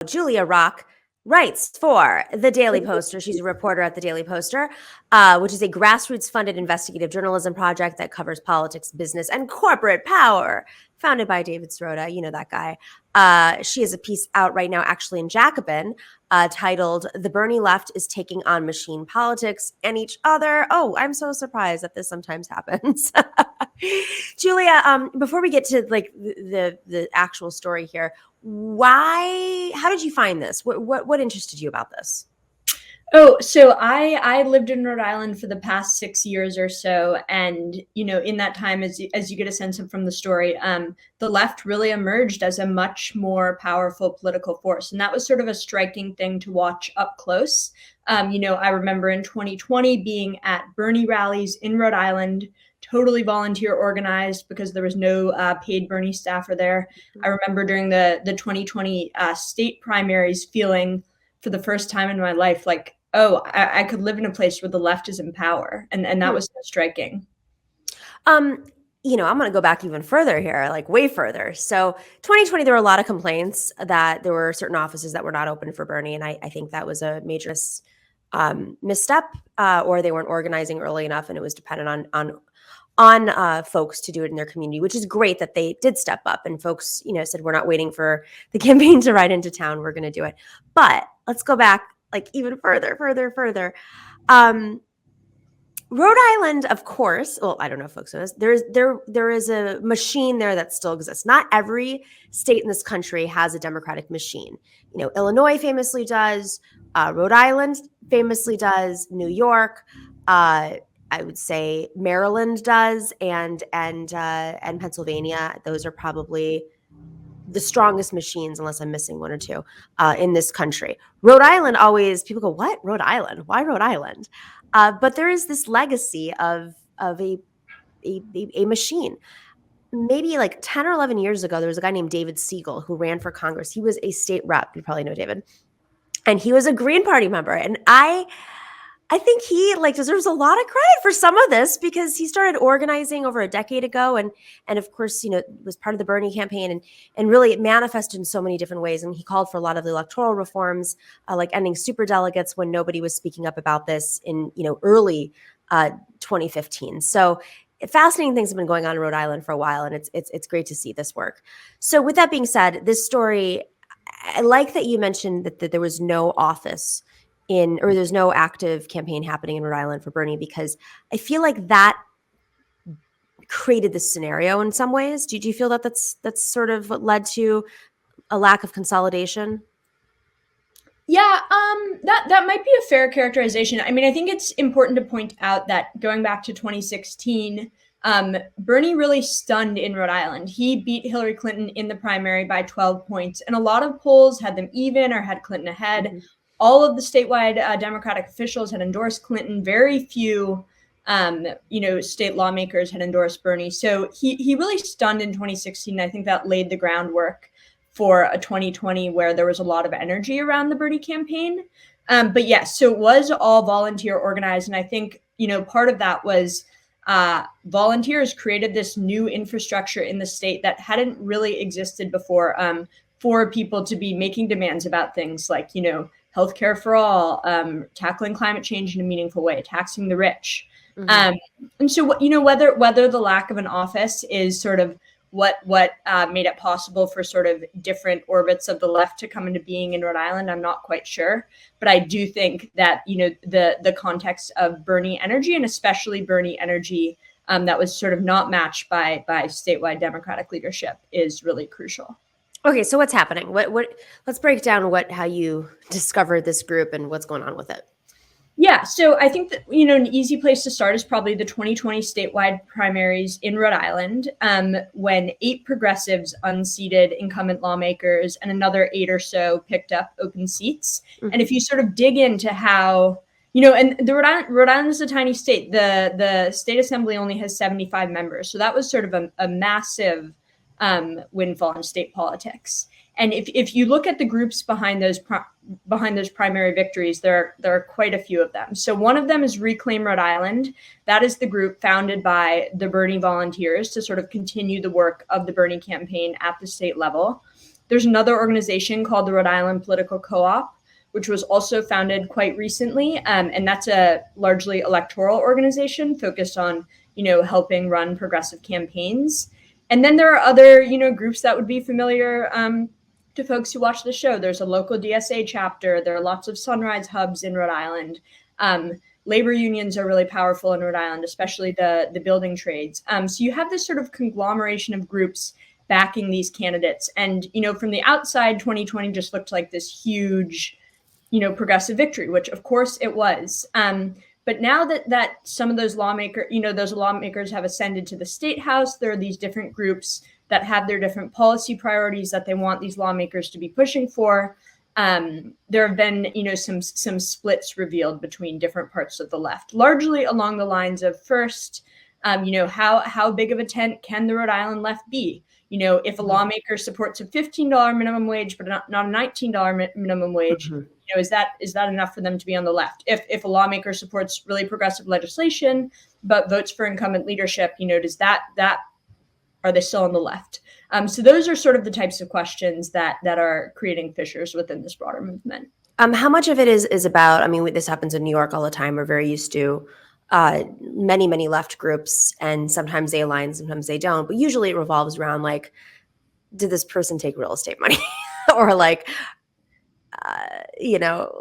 Julia Rock writes for The Daily Poster. She's a reporter at The Daily Poster, which is a grassroots-funded investigative journalism project that covers politics, business, and corporate power. Founded by David Rhode, you know that guy. She has a piece out right now, actually in Jacobin, titled "The Bernie Left is Taking on Machine Politics and Each Other." Oh, I'm so surprised that this sometimes happens. Julia, before we get to like the actual story here, how did you find this? What interested you about this? Oh, so I lived in Rhode Island for the past 6 years or so, and in that time, as you get a sense of from the story, the left really emerged as a much more powerful political force, and that was sort of a striking thing to watch up close. I remember in 2020 being at Bernie rallies in Rhode Island, totally volunteer organized because there was no paid Bernie staffer there. I remember during the 2020 state primaries feeling for the first time in my life like, oh, I could live in a place where the left is in power. And that was so striking. I'm going to go back even further here, like way further. So 2020, there were a lot of complaints that there were certain offices that were not open for Bernie. And I think that was a major misstep, or they weren't organizing early enough and it was dependent on folks to do it in their community, which is great that they did step up and folks, said, we're not waiting for the campaign to ride into town. We're going to do it. But let's go back like even further. Rhode Island, of course, well, I don't know if folks know this, there is a machine there that still exists. Not every state in this country has a democratic machine. Illinois famously does, Rhode Island famously does, New York, I would say Maryland does, and Pennsylvania. Those are probably the strongest machines, unless I'm missing one or two, in this country. Rhode Island always, people go, what? Rhode Island? Why Rhode Island? But there is this legacy of a machine. Maybe like 10 or 11 years ago, there was a guy named David Siegel who ran for Congress. He was a state rep. You probably know David. And he was a Green Party member. And I think he deserves a lot of credit for some of this because he started organizing over a decade ago and of course, was part of the Bernie campaign and really it manifested in so many different ways. And he called for a lot of the electoral reforms, like ending superdelegates when nobody was speaking up about this in, early 2015. So fascinating things have been going on in Rhode Island for a while, and it's great to see this work. So with that being said, this story, I like that you mentioned that there was no office or there's no active campaign happening in Rhode Island for Bernie, because I feel like that created this scenario in some ways. Do you feel that that's sort of what led to a lack of consolidation? Yeah, that might be a fair characterization. I mean, I think it's important to point out that going back to 2016, Bernie really stunned in Rhode Island. He beat Hillary Clinton in the primary by 12 points, and a lot of polls had them even or had Clinton ahead. Mm-hmm. All of the statewide Democratic officials had endorsed Clinton. Very few, state lawmakers had endorsed Bernie. So he really stunned in 2016. I think that laid the groundwork for a 2020 where there was a lot of energy around the Bernie campaign. But yes, so it was all volunteer organized. And I think, part of that was volunteers created this new infrastructure in the state that hadn't really existed before, for people to be making demands about things like, healthcare for all, tackling climate change in a meaningful way, taxing the rich. Mm-hmm. And so, whether the lack of an office is sort of what made it possible for sort of different orbits of the left to come into being in Rhode Island, I'm not quite sure. But I do think that, the context of Bernie energy, and especially Bernie energy that was sort of not matched by statewide Democratic leadership, is really crucial. Okay, so what's happening? Let's break down how you discovered this group and what's going on with it. Yeah, so I think that, an easy place to start is probably the 2020 statewide primaries in Rhode Island, when 8 progressives unseated incumbent lawmakers and another 8 or so picked up open seats. Mm-hmm. And if you sort of dig into how, and the Rhode Island is a tiny state, the state assembly only has 75 members. So that was sort of a massive windfall in state politics. And if you look at the groups behind those primary victories, there are quite a few of them. So one of them is Reclaim Rhode Island. That is the group founded by the Bernie volunteers to sort of continue the work of the Bernie campaign at the state level. There's another organization called the Rhode Island Political Co-op, which was also founded quite recently. And that's a largely electoral organization focused on, helping run progressive campaigns. And then there are other, groups that would be familiar to folks who watch the show. There's a local DSA chapter. There are lots of sunrise hubs in Rhode Island. Labor unions are really powerful in Rhode Island, especially the building trades. So you have this sort of conglomeration of groups backing these candidates. And, from the outside, 2020 just looked like this huge, progressive victory, which of course it was. But now that some of those lawmakers have ascended to the state house, there are these different groups that have their different policy priorities that they want these lawmakers to be pushing for. There have been, some splits revealed between different parts of the left, largely along the lines of first, how big of a tent can the Rhode Island left be? If a lawmaker supports a $15 minimum wage, but not a $19 minimum wage, is that enough for them to be on the left? If a lawmaker supports really progressive legislation, but votes for incumbent leadership, does that are they still on the left? So those are sort of the types of questions that are creating fissures within this broader movement. How much of it is about, this happens in New York all the time. We're very used to many, many left groups, and sometimes they align, sometimes they don't. But usually it revolves around did this person take real estate money? Or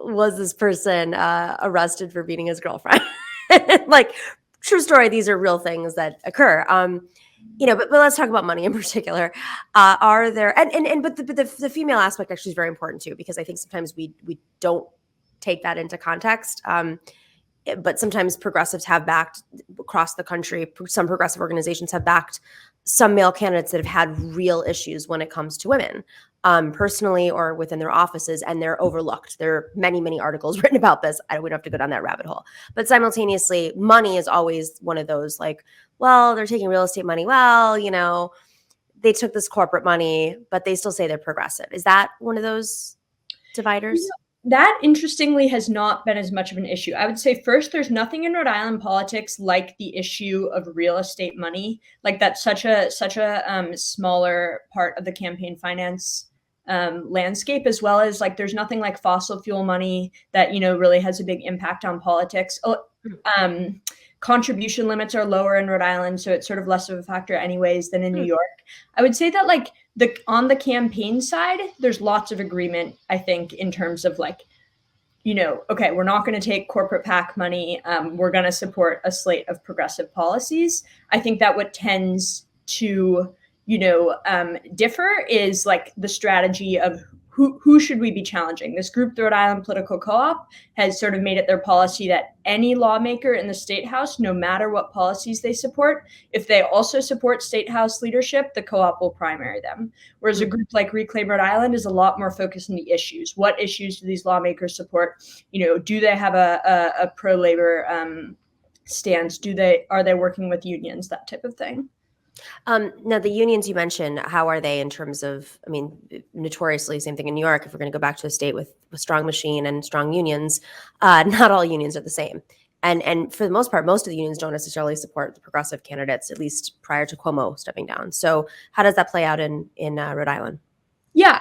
was this person arrested for beating his girlfriend? True story, these are real things that occur. But let's talk about money in particular. Are there but the female aspect actually is very important too, because I think sometimes we don't take that into context. But sometimes progressives have backed across the country. Some progressive organizations have backed some male candidates that have had real issues when it comes to women, personally or within their offices, and they're overlooked. There are many, many articles written about this. We don't have to go down that rabbit hole. But simultaneously, money is always one of those they're taking real estate money. Well, they took this corporate money, but they still say they're progressive. Is that one of those dividers? That, interestingly, has not been as much of an issue. I would say, first, there's nothing in Rhode Island politics like the issue of real estate money. That's such a smaller part of the campaign finance landscape, as well as there's nothing like fossil fuel money that really has a big impact on politics. Contribution limits are lower in Rhode Island, so it's sort of less of a factor anyways than in New York. I would say that on the campaign side, there's lots of agreement, I think, in terms of okay, we're not going to take corporate PAC money. We're going to support a slate of progressive policies. I think that what tends to, differ is the strategy of who should we be challenging? This group, the Rhode Island Political Co-op, has sort of made it their policy that any lawmaker in the state house, no matter what policies they support, if they also support state house leadership, the co-op will primary them. Whereas a group like Reclaim Rhode Island is a lot more focused on the issues. What issues do these lawmakers support? Do they have a pro-labor stance? Are they working with unions? That type of thing. Now, the unions you mentioned, how are they in terms of, notoriously, same thing in New York, if we're going to go back to a state with a strong machine and strong unions, not all unions are the same. And for the most part, most of the unions don't necessarily support the progressive candidates, at least prior to Cuomo stepping down. So how does that play out in Rhode Island? Yeah,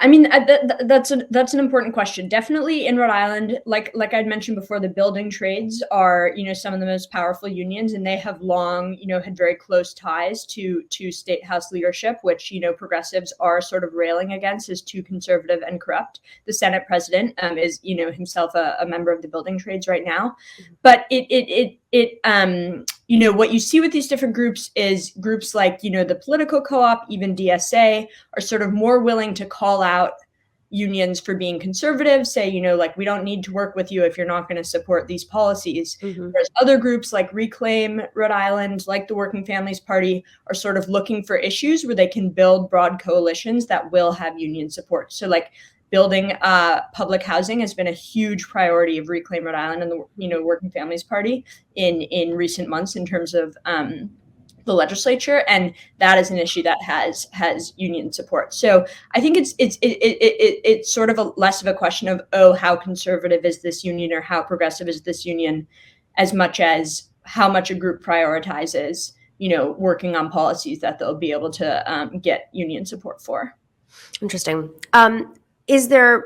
that's an important question. Definitely in Rhode Island, like I'd mentioned before, the building trades are, some of the most powerful unions, and they have long, had very close ties to state house leadership, which, progressives are sort of railing against as too conservative and corrupt. The Senate president is, himself a member of the building trades right now. But what you see with these different groups is groups like, the political co-op, even DSA, are sort of more willing to call out unions for being conservative, say, we don't need to work with you if you're not going to support these policies. Whereas other groups like Reclaim Rhode Island, like the Working Families Party, are sort of looking for issues where they can build broad coalitions that will have union support. So building public housing has been a huge priority of Reclaim Rhode Island and the Working Families Party in recent months in terms of the legislature, and that is an issue that has union support. So I think it's sort of less of a question of, how conservative is this union or how progressive is this union, as much as how much a group prioritizes working on policies that they'll be able to get union support for. Interesting. Is there,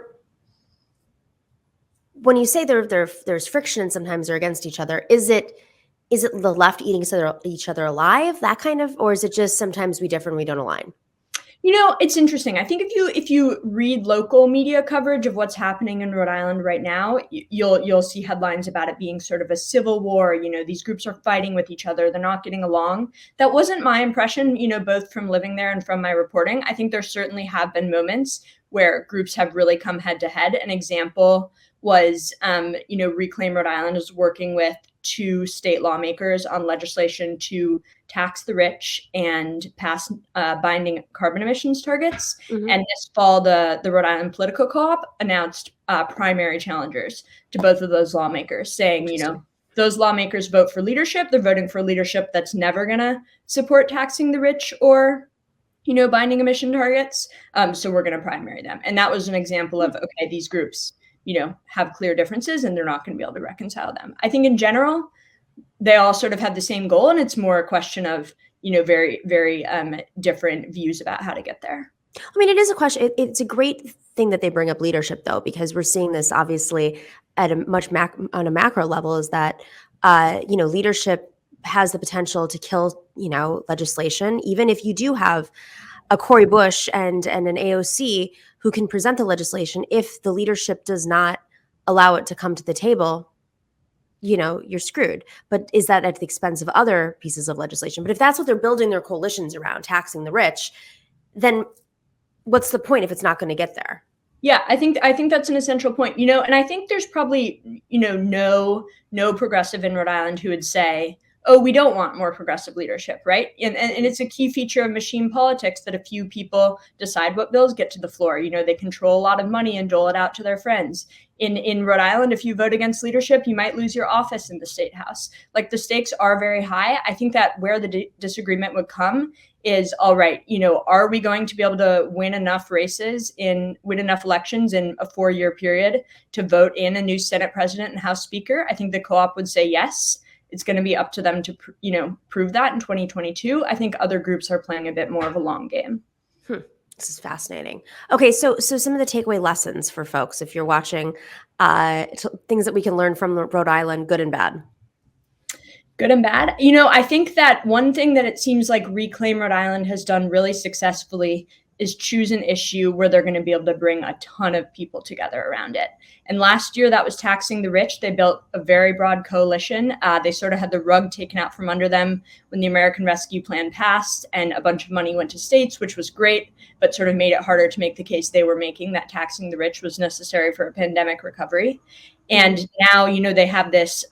when you say there's friction and sometimes they're against each other, is it the left eating each other alive, that kind of, or is it just sometimes we differ and we don't align? It's interesting. I think if you read local media coverage of what's happening in Rhode Island right now, you'll see headlines about it being sort of a civil war. These groups are fighting with each other. They're not getting along. That wasn't my impression, both from living there and from my reporting. I think there certainly have been moments where groups have really come head to head. An example was, Reclaim Rhode Island is working with two state lawmakers on legislation to tax the rich and pass binding carbon emissions targets. Mhm. And this fall, the Rhode Island Political Co-op announced primary challengers to both of those lawmakers, saying, those lawmakers vote for leadership. They're voting for leadership that's never going to support taxing the rich or binding emission targets. So we're going to primary them. And that was an example of, okay, these groups, have clear differences and they're not going to be able to reconcile them. I think in general, they all sort of have the same goal, and it's more a question of, very, very different views about how to get there. I mean, it is a question. It's a great thing that they bring up leadership, though, because we're seeing this obviously at a on a macro level. Is that leadership has the potential to kill legislation, even if you do have a Cori Bush and an AOC who can present the legislation. If the leadership does not allow it to come to the table, you're screwed. But is that at the expense of other pieces of legislation? But if that's what they're building their coalitions around, taxing the rich, then what's the point if it's not going to get there? Yeah, I think that's an essential point, and I think there's probably, no progressive in Rhode Island who would say, oh, we don't want more progressive leadership, right? And it's a key feature of machine politics that a few people decide what bills get to the floor. They control a lot of money and dole it out to their friends. In Rhode Island, if you vote against leadership, you might lose your office in the state house. Like, the stakes are very high. I think that where the disagreement would come is, all right, are we going to be able to win enough elections in a 4-year period to vote in a new Senate president and House Speaker? I think the co-op would say yes. It's going to be up to them to, prove that in 2022. I think other groups are playing a bit more of a long game. This is fascinating. Okay, so some of the takeaway lessons for folks, if you're watching, things that we can learn from Rhode Island, good and bad. Good and bad. I think that one thing that it seems like Reclaim Rhode Island has done really successfully is choose an issue where they're going to be able to bring a ton of people together around it. And last year, that was taxing the rich. They built a very broad coalition. They sort of had the rug taken out from under them when the American Rescue Plan passed, and a bunch of money went to states, which was great, but sort of made it harder to make the case they were making that taxing the rich was necessary for a pandemic recovery. And now, they have this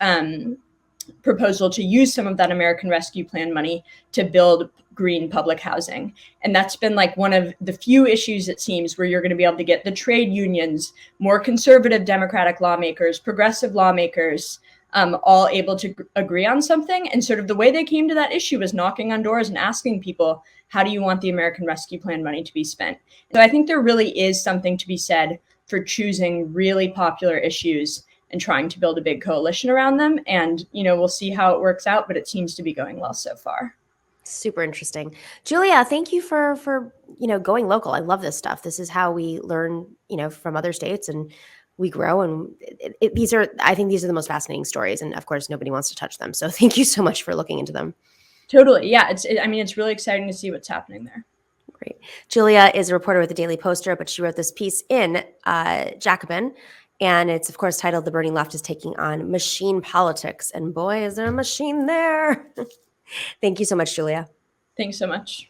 proposal to use some of that American Rescue Plan money to build green public housing. And that's been like one of the few issues, it seems, where you're going to be able to get the trade unions, more conservative Democratic lawmakers, progressive lawmakers, all able to agree on something. And sort of the way they came to that issue was knocking on doors and asking people, how do you want the American Rescue Plan money to be spent? So I think there really is something to be said for choosing really popular issues and trying to build a big coalition around them. And, we'll see how it works out, but it seems to be going well so far. Super interesting. Julia, thank you for going local. I love this stuff. This is how we learn, from other states, and we grow. And I think these are the most fascinating stories. And of course, nobody wants to touch them. So thank you so much for looking into them. Totally. Yeah. It's really exciting to see what's happening there. Great. Julia is a reporter with the Daily Poster, but she wrote this piece in Jacobin. And it's, of course, titled "The Burning Left is Taking on Machine Politics." And boy, is there a machine there. Thank you so much, Julia. Thanks so much.